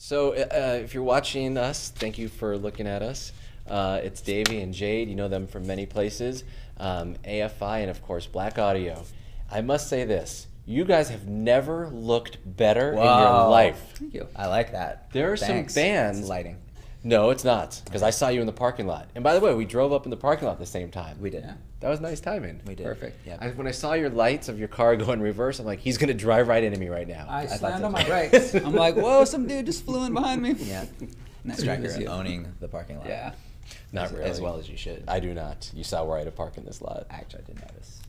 So if you're watching us, thank you for looking at us. It's Davey and Jade. You know them from many places. AFI and, of course, Blaqk Audio. I must say this. You guys have never looked better in your life. Thank you. I like that. There are some bands. It's lighting. No, it's not, because I saw you in the parking lot. And by the way, we drove up in the parking lot at the same time. We did. Yeah. That was nice timing. We did. Perfect. Yeah. When I saw your lights of your car go in reverse, I'm like, he's going to drive right into me right now. I thought slammed so on my too. brakes. I'm like, whoa, some dude just flew in behind me. Yeah. Nice Striker to see you. owning the parking lot. Yeah. Not really. As well as you should. I do not. You saw where I had to park in this lot. Actually, I did notice.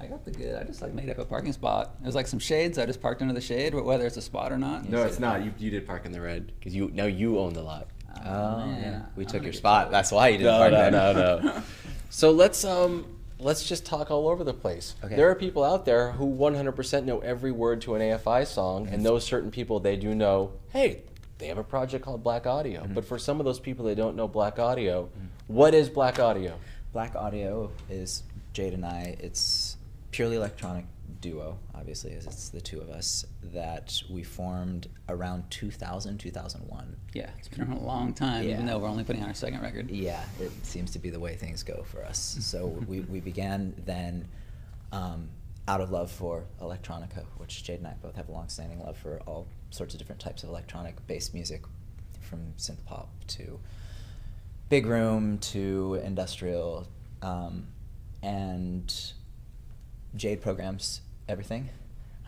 I got the good. I just like made up a parking spot. It was like some shades. I just parked under the shade, whether it's a spot or not. No, it's not. You did park in the red, because now you own the lot. Oh, man. yeah. We I'm took gonna your get spot. told. That's why you didn't park there. No. So let's just talk all over the place. Okay. There are people out there who 100% know every word to an AFI song, and those certain people, they do know, hey, they have a project called Blaqk Audio. But for some of those people that don't know Blaqk Audio, what is Blaqk Audio? Blaqk Audio is Jade and I. It's purely electronic duo, obviously, as it's the two of us, that we formed around 2000, 2001. Yeah, it's been a long time, even Yeah. though we're only putting out our second record. Yeah, it seems to be the way things go for us. So we began then out of love for electronica, which Jade and I both have a long-standing love for all sorts of different types of electronic-based music, from synth pop to big room to industrial, and Jade programs everything.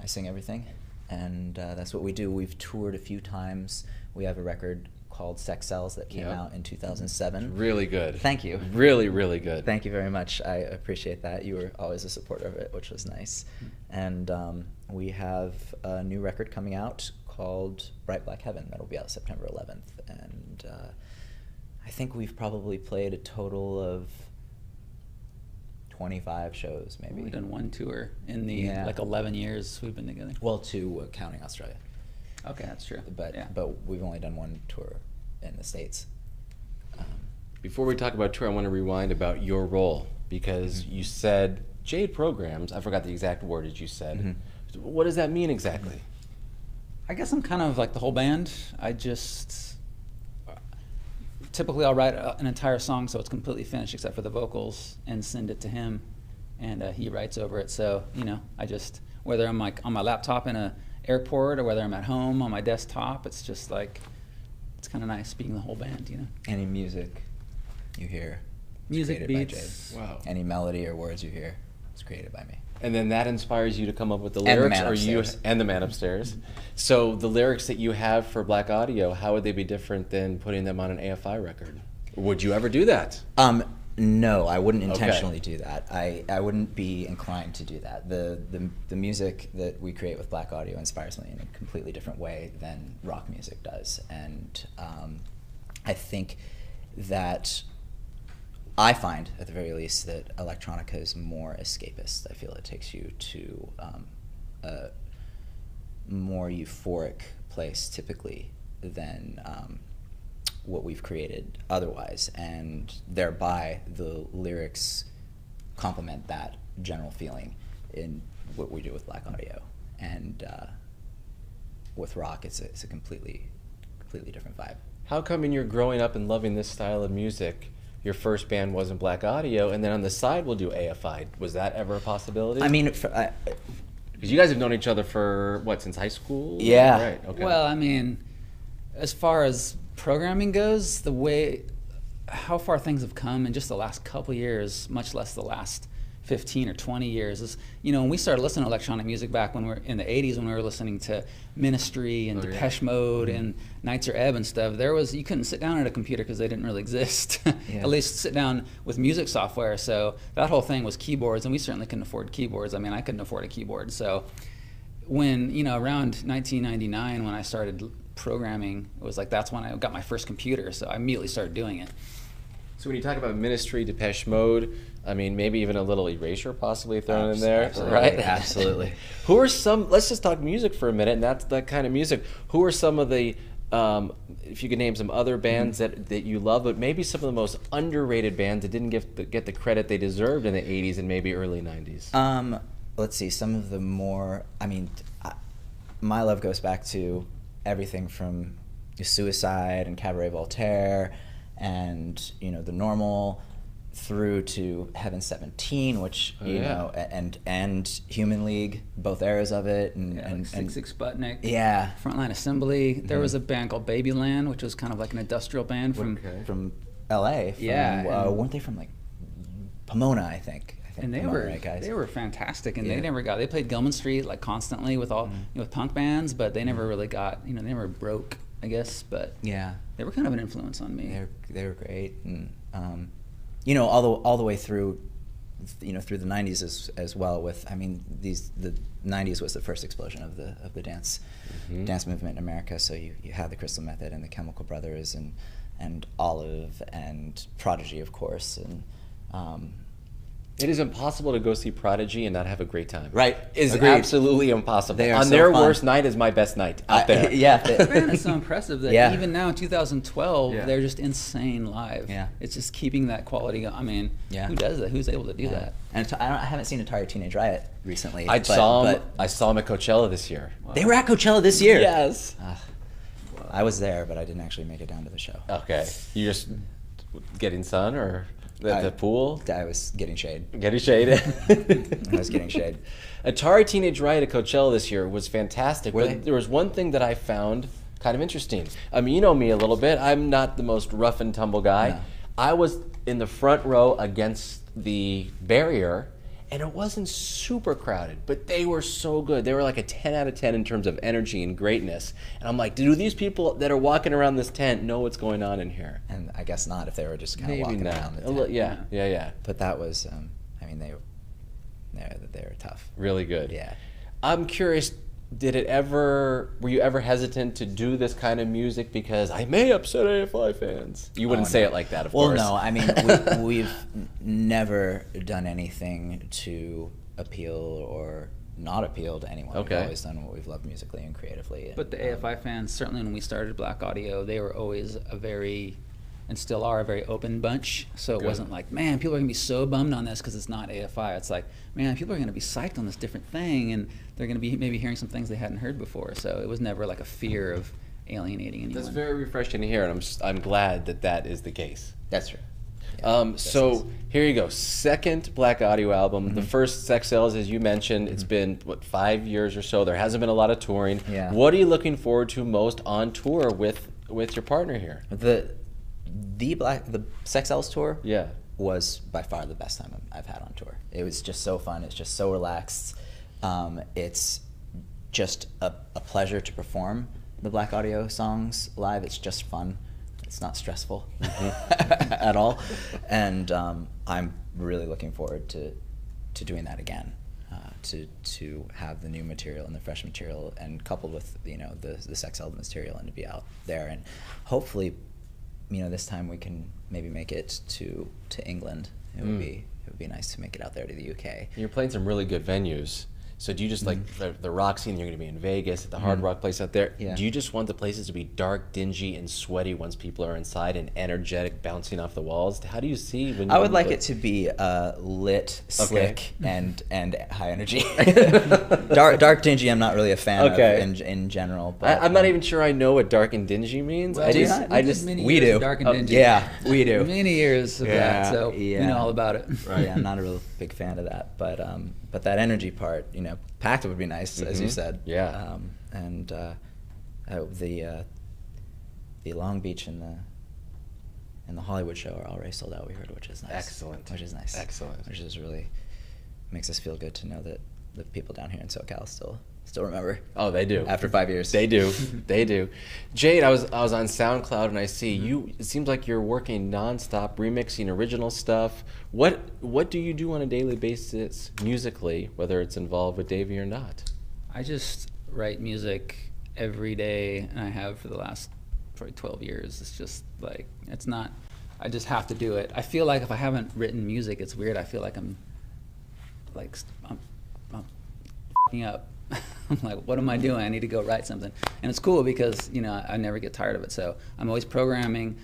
I sing everything, and that's what we do. We've toured a few times. We have a record called Sex Cells that came out in 2007. Really good. Thank you. Really, really good. Thank you very much. I appreciate that. You were always a supporter of it, which was nice. And we have a new record coming out called Bright Black Heaven that'll be out September 11th. And I think we've probably played a total of 25 shows, maybe. We've done one tour in the like 11 years we've been together. Well, two, counting Australia. Okay, that's true. But we've only done one tour in the States. Before we talk about tour, I want to rewind about your role, because you said Jade programs. I forgot the exact wordage you said. What does that mean exactly? I guess I'm kind of like the whole band. Typically I'll write an entire song so it's completely finished except for the vocals and send it to him, and he writes over it. So, I just, whether I'm like on my laptop in a airport or whether I'm at home on my desktop, it's just like, it's kind of nice being the whole band, Any music you hear, Music, created beats. by Jade. Wow. Any melody or words you hear, it's created by me. And then that inspires you to come up with the And the lyrics, man or you upstairs. and the man upstairs. So the lyrics that you have for Blaqk Audio, how would they be different than putting them on an AFI record? Would you ever do that? No, I wouldn't intentionally do that. I wouldn't be inclined to do that. The music that we create with Blaqk Audio inspires me in a completely different way than rock music does. And I think that I find, at the very least, that electronica is more escapist. I feel it takes you to a more euphoric place, typically, than what we've created otherwise, and thereby the lyrics complement that general feeling in what we do with Blaqk Audio. And with rock, it's a completely different vibe. How come in your growing up and loving this style of music, your first band wasn't Blaqk Audio, and then on the side we'll do AFI? Was that ever a possibility? I mean, because you guys have known each other for what, since high school? Yeah. Right. Okay. Well, I mean, as far as programming goes, how far things have come in just the last couple years, much less the last 15 or 20 years, is, when we started listening to electronic music back when we were in the 80s, when we were listening to Ministry and Depeche Mode and Nights Are Ebb and stuff, you couldn't sit down at a computer because they didn't really exist. At least sit down with music software. So that whole thing was keyboards, and we certainly couldn't afford keyboards. I mean, I couldn't afford a keyboard. So when, around 1999, when I started programming, it was like, that's when I got my first computer. So I immediately started doing it. So when you talk about Ministry, Depeche Mode, I mean, maybe even a little Erasure possibly thrown in there, right? Absolutely. Who are let's just talk music for a minute, and that's that kind of music. Who are some of the, if you could name some other bands that you love, but maybe some of the most underrated bands that didn't get the credit they deserved in the 80s and maybe early 90s? Let's see, some of the more, my love goes back to everything from Suicide and Cabaret Voltaire, and the Normal, through to Heaven 17, which you know, and Human League, both eras of it, and Six Sputnik, Frontline Assembly. There was a band called Babyland, which was kind of like an industrial band from LA. Weren't they from like Pomona, I think. And they were fantastic, and they played Gilman Street like constantly with all with punk bands, but they never really got, they never broke, I guess, but they were kind of an influence on me. They were great, and all the way through, through the 90s as well. With, I mean, the 90s was the first explosion of the dance movement in America. So you had the Crystal Method and the Chemical Brothers and Olive and Prodigy, of course, and it is impossible to go see Prodigy and not have a great time. Right. It's Agreed. absolutely impossible. They are on so their fun. worst night is my best night out there. Man, it's so impressive that even now in 2012, they're just insane live. Yeah. It's just keeping that quality going. I mean, who does that? Who's able to do that? And I haven't seen Atari Teenage Riot recently. I saw them at Coachella this year. Wow. They were at Coachella this year? Yes. I was there, but I didn't actually make it down to the show. Okay. You just getting sun or... At the pool? I was getting shade. Getting shade? I was getting shade. Atari Teenage Riot at Coachella this year was fantastic. But there was one thing that I found kind of interesting. I mean, you know me a little bit. I'm not the most rough and tumble guy. No. I was in the front row against the barrier, and it wasn't super crowded, but they were so good. They were like a 10 out of 10 in terms of energy and greatness. And I'm like, do these people that are walking around this tent know what's going on in here? And I guess not, if they were just kind of walking around the tent. Yeah. But that was, I mean, they were tough. Really good. Yeah. I'm curious, were you ever hesitant to do this kind of music because I may upset AFI fans? You wouldn't say it like that, of course. Well, no, I mean, we've never done anything to appeal or not appeal to anyone. Okay. We've always done what we've loved musically and creatively. But the AFI fans, certainly when we started Blaqk Audio, they were always and still are, a very open bunch. So it wasn't like, man, people are going to be so bummed on this because it's not AFI. It's like, man, people are going to be psyched on this different thing, and they're going to be maybe hearing some things they hadn't heard before. So it was never like a fear of alienating anyone. That's very refreshing to hear, and I'm glad that is the case. That's true. So here you go. Second Blaqk Audio album. The first, Sex Cells, as you mentioned, it's been, 5 years or so. There hasn't been a lot of touring. Yeah. What are you looking forward to most on tour with your partner here? The Sex Cells tour was by far the best time I've had on tour. It was just so fun. It's just so relaxed. It's just a pleasure to perform the Blaqk Audio songs live. It's just fun. It's not stressful at all. And I'm really looking forward to doing that again. To have the new material and the fresh material, and coupled with the Sex Cells material, and to be out there, and hopefully this time we can maybe make it to England. It would be nice to make it out there to the UK. You're playing some really good venues. So do you just like the rock scene? You're going to be in Vegas at the Hard Rock place out there. Yeah. Do you just want the places to be dark, dingy, and sweaty once people are inside, and energetic, bouncing off the walls? How do you when I would like it to be lit, slick, and high energy. dark, dingy. I'm not really a fan of in general. But I'm not even sure I know what dark and dingy means. Well, we do. Dark and dingy. Yeah, we do. Many years of that, so we know all about it. Right. Yeah, I'm not a real big fan of that, but that energy part, packed would be nice, as you said. Yeah. And the Long Beach and the Hollywood show are already sold out, we heard, which is nice. Excellent. Which is nice. Excellent. Which is really makes us feel good to know that the people down here in SoCal still remember. Oh, they do. After 5 years. They do. They do. Jade, I was on SoundCloud, and I see you. It seems like you're working nonstop, remixing original stuff. What do you do on a daily basis musically, whether it's involved with Davey or not? I just write music every day, and I have for the last probably 12 years. It's just like, it's not, I just have to do it. I feel like if I haven't written music, it's weird. I feel like I'm f***ing up. I'm like, what am I doing? I need to go write something. And it's cool because, I never get tired of it. So I'm always programming.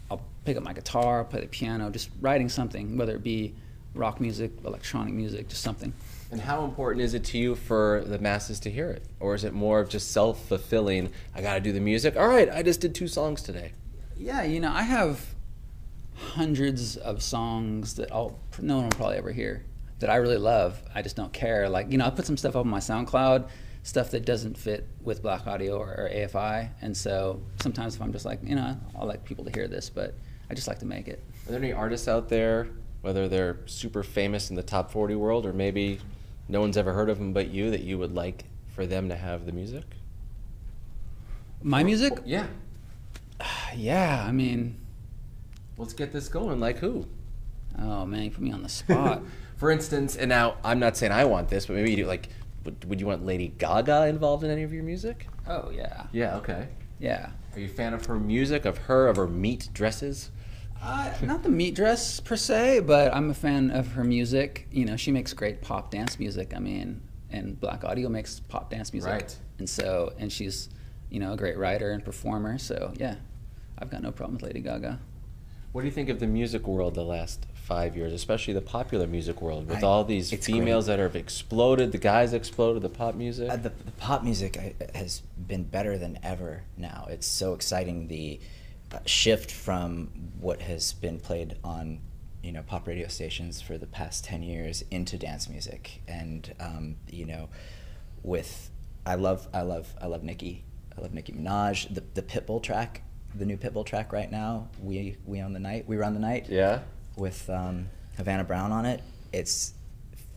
I'll pick up my guitar, play the piano, just writing something, whether it be rock music, electronic music, just something. And how important is it to you for the masses to hear it? Or is it more of just self-fulfilling, I gotta do the music, all right, I just did 2 songs today? Yeah, you know, I have hundreds of songs that no one will probably ever hear that I really love. I just don't care. Like, you know, I put some stuff up on my SoundCloud, stuff that doesn't fit with Blaqk Audio or AFI, and so sometimes if I'm just like, you know, I'll like people to hear this, but I just like to make it. Are there any artists out there, whether they're super famous in the top 40 world or maybe no one's ever heard of them but you, that you would like for them to have the music? My music? Yeah. Yeah, I mean... Let's get this going. Like who? Oh, man, you put me on the spot. For instance, and now I'm not saying I want this, but maybe you do, like, would you want Lady Gaga involved in any of your music? Oh, yeah. Yeah, okay. Yeah. Are you a fan of her music, of her meat dresses? Not the meat dress per se, but I'm a fan of her music. You know, she makes great pop dance music. I mean, and Blaqk Audio makes pop dance music. Right. And she's, you know, a great writer and performer. So yeah, I've got no problem with Lady Gaga. What do you think of the music world the last 5 years, especially the popular music world, with all these females that have exploded, the guys exploded, the pop music? The pop music has been better than ever now. It's so exciting, the shift from what has been played on, you know, pop radio stations for the past 10 years into dance music. And you know, I love Nicki. I love Nicki Minaj. The Pitbull track, the new Pitbull track right now, We Run the Night. Yeah. With Havana Brown on it. It's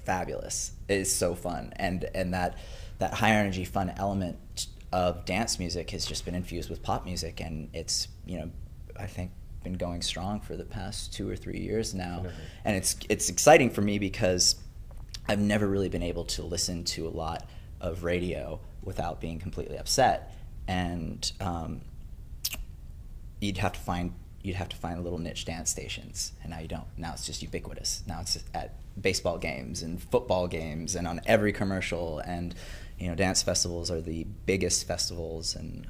fabulous. It's so fun, and that high energy fun element of dance music has just been infused with pop music, and it's, you know, I think been going strong for the past 2 or 3 years now. Mm-hmm. And it's exciting for me because I've never really been able to listen to a lot of radio without being completely upset, and you'd have to find little niche dance stations, and now you don't. Now it's just ubiquitous. Now it's at baseball games and football games and on every commercial, and you know, dance festivals are the biggest festivals, and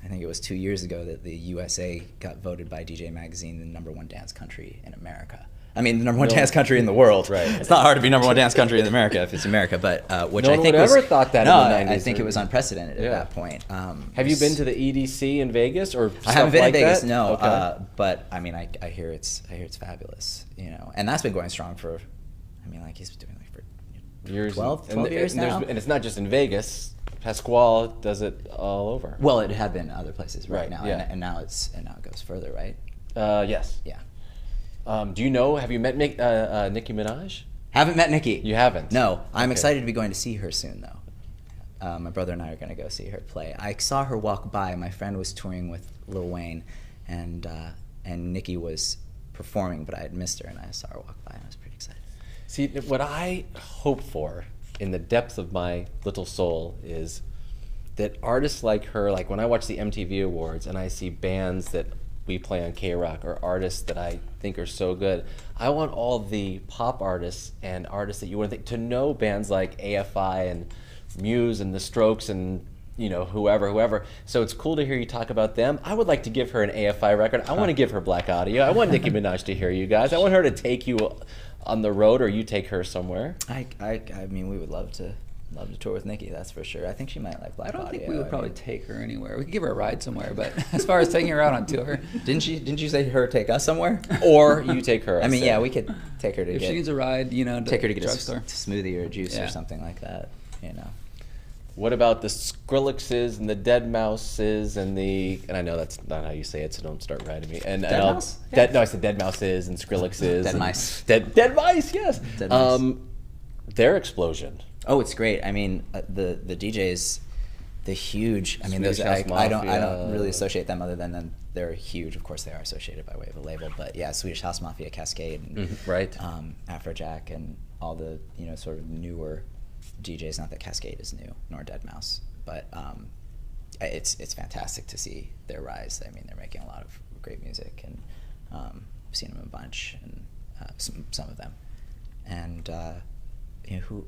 I think it was 2 years ago that the USA got voted by DJ Magazine the #1 dance country in America. I mean, the #1 dance country in the world. Right. It's not hard to be #1 dance country in America if it's America, but which no I think one would ever thought that no, in the 90s. I think it was unprecedented at that point. Have you been to the EDC in Vegas or stuff I haven't been like in Vegas, that? no. Okay. But I mean, I hear it's fabulous, you know, and that's been going strong for, I mean, like he's been doing like for years, 12 years and now. And it's not just in Vegas. Pasquale does it all over. Well, it had been other places Right, now, yeah. and now it goes further, right? Yes. Yeah. Do you know? Have you met Nicki Minaj? Haven't met Nicki. You haven't? No. I'm Okay. excited to be going to see her soon, though. My brother and I are going to go see her play. I saw her walk by. My friend was touring with Lil Wayne, and Nicki was performing, but I had missed her, and I saw her walk by, and I was pretty excited. See, what I hope for in the depths of my little soul is that artists like her, like when I watch the MTV Awards and I see bands that we play on KROQ or artists that I think are so good, I want all the pop artists and artists that you want to think to know bands like AFI and Muse and The Strokes and, you know, whoever. So it's cool to hear you talk about them. I would like to give her an AFI record. I want to give her Blaqk Audio. I want Nicki Minaj to hear you guys. I want her to take you on the road, or you take her somewhere. I mean, we would love to tour with Nicki, that's for sure. I think she might like Blaqk Audio. I don't think we would probably take her anywhere. We could give her a ride somewhere, but as far as taking her out on tour, didn't you say her take us somewhere? Or you take her. I mean, yeah, we could take her to if she needs a ride, you know, take her to get a drugstore smoothie or a juice or something like that, you know. What about the Skrillexes and the Deadmau5s and I know that's not how you say it, so don't start writing me. Deadmau5? Yeah. No, I said Deadmau5s and Skrillexes. Dead mice. Dead mice, yes. Dead mice. Their explosion. Oh, it's great. I mean, the DJs, the huge. I mean, those. I don't really associate them other than they're huge. Of course, they are associated by way of a label, but yeah, Swedish House Mafia, Cascade, and right. Afrojack, and all the, you know, sort of newer DJs. Not that Cascade is new, nor Deadmau5, but it's fantastic to see their rise. I mean, they're making a lot of great music, and I've seen them a bunch, and some of them, and you know,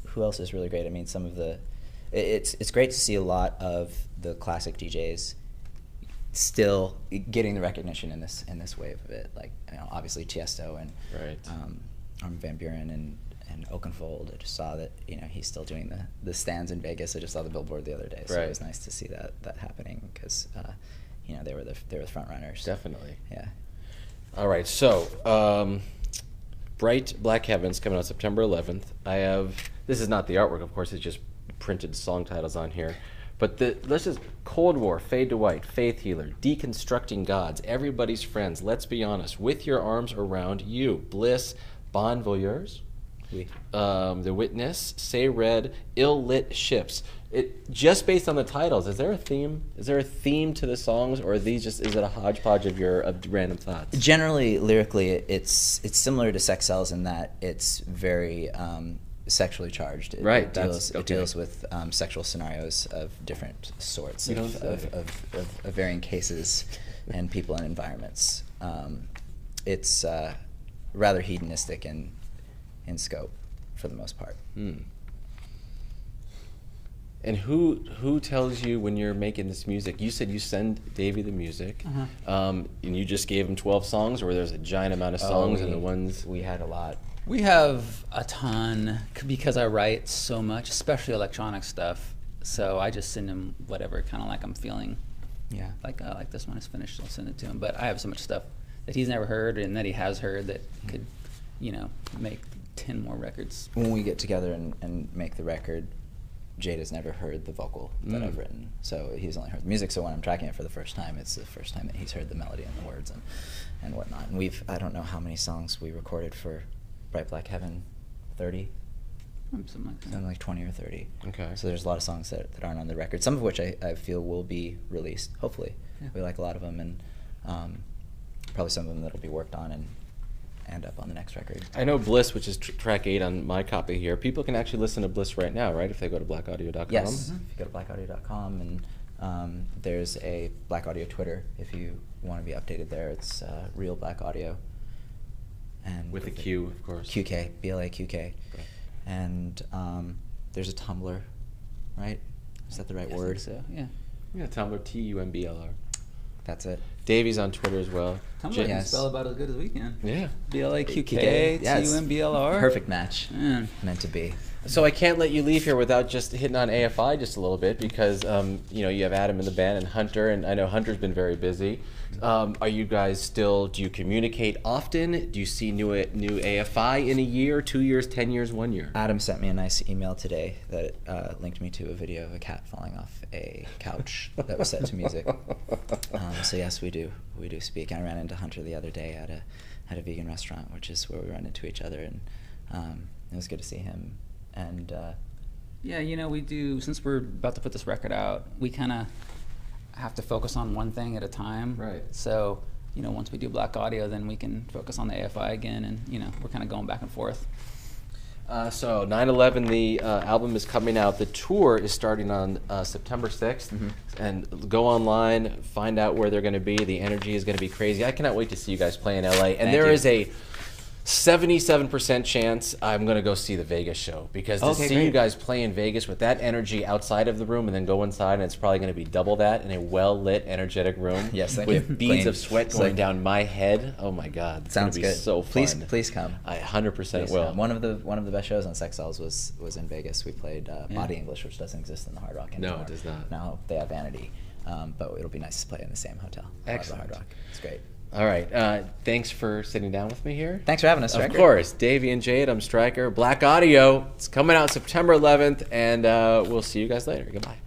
who else is really great? I mean, some of the, it's great to see a lot of the classic DJs still getting the recognition in this wave of it. Like, you know, obviously Tiesto and right. Armin van Buuren Oakenfold. I just saw that, you know, he's still doing the stands in Vegas. I just saw the billboard the other day, so Right. it was nice to see that happening because, you know, they were the front runners. Definitely. Yeah. All right, so Bright Black Heavens coming out September 11th. This is not the artwork, of course, it's just printed song titles on here. But let's just, Cold War, Fade to White, Faith Healer, Deconstructing Gods, Everybody's Friends, Let's Be Honest, With Your Arms Around You, Bliss, Bon Voyeurs, Oui. The Witness, Say Red, Ill Lit Ships. Just based on the titles, is there a theme? Is there a theme to the songs, or is it a hodgepodge of random thoughts? Generally, lyrically, it's similar to Sex Cells in that it's very sexually charged. Right. It deals with sexual scenarios of different sorts, of varying cases and people and environments. It's rather hedonistic in scope for the most part. And who tells you when you're making this music? You said you send Davey the music, and you just gave him 12 songs, or there's a giant amount of songs and the ones... We had a lot. We have a ton because I write so much, especially electronic stuff. So I just send him whatever kind of like I'm feeling. Yeah. Like this one is finished, I'll send it to him. But I have so much stuff that he's never heard and that he has heard that could, you know, make 10 more records. When we get together and make the record, Jade has never heard the vocal that I've written, so he's only heard the music. So when I'm tracking it for the first time, it's the first time that he's heard the melody and the words and whatnot. And I don't know how many songs we recorded for Bright Black Heaven, 30? Something like that. Something like 20 or 30. Okay. So there's a lot of songs that aren't on the record, some of which I feel will be released, hopefully. Yeah. We like a lot of them, and probably some of them that'll be worked on and end up on the next record. I know Bliss, which is track 8 on my copy here. People can actually listen to Bliss right now, right? If they go to blackaudio.com. Yes, if you go to blackaudio.com, and there's a Black Audio Twitter if you want to be updated there. It's Real Black Audio. And With a Q, of course. QK, BLAQK. Right. And there's a Tumblr, right? Is that the right I word? think so, yeah. Yeah, Tumblr, TUMBLR. That's it. Davey's on Twitter as well. Tumblr Yes. can spell about as good as we can. Yeah. BLAQK, Yeah, it's TUMBLR. Perfect match. Man. Meant to be. So I can't let you leave here without just hitting on AFI just a little bit, because you know, you have Adam in the band and Hunter, and I know Hunter's been very busy. Are you guys still? Do you communicate often? Do you see new AFI in a year, 2 years, 10 years, 1 year? Adam sent me a nice email today that linked me to a video of a cat falling off a couch that was set to music. So yes, we do speak. I ran into Hunter the other day at a vegan restaurant, which is where we run into each other, and it was good to see him. And Yeah, you know, we do, since we're about to put this record out, we kind of have to focus on one thing at a time. Right. So, you know, once we do Black Audio, then we can focus on the AFI again, and, you know, we're kind of going back and forth. So 9/11, the album is coming out. The tour is starting on September 6th. And go online, find out where they're going to be. The energy is going to be crazy. I cannot wait to see you guys play in LA. And there is a 77% chance I'm going to go see the Vegas show, because to see you guys play in Vegas with that energy outside of the room and then go inside, and it's probably going to be double that in a well-lit, energetic room. Yes, thank with you. beads Clean. of sweat going down my head. Oh my God, it's sounds going to be good. so fun. Please come. I 100% Please will. come. One of the best shows on Sex Cells was in Vegas. We played Body English, which doesn't exist in the Hard Rock anymore. No, it does not. Now they have Vanity, but it'll be nice to play in the same hotel. Excellent. The Hard Rock. It's great. All right. Thanks for sitting down with me here. Thanks for having us, Stryker. Of course. Davey and Jade, I'm Stryker. Black Audio. It's coming out September 11th, and we'll see you guys later. Goodbye.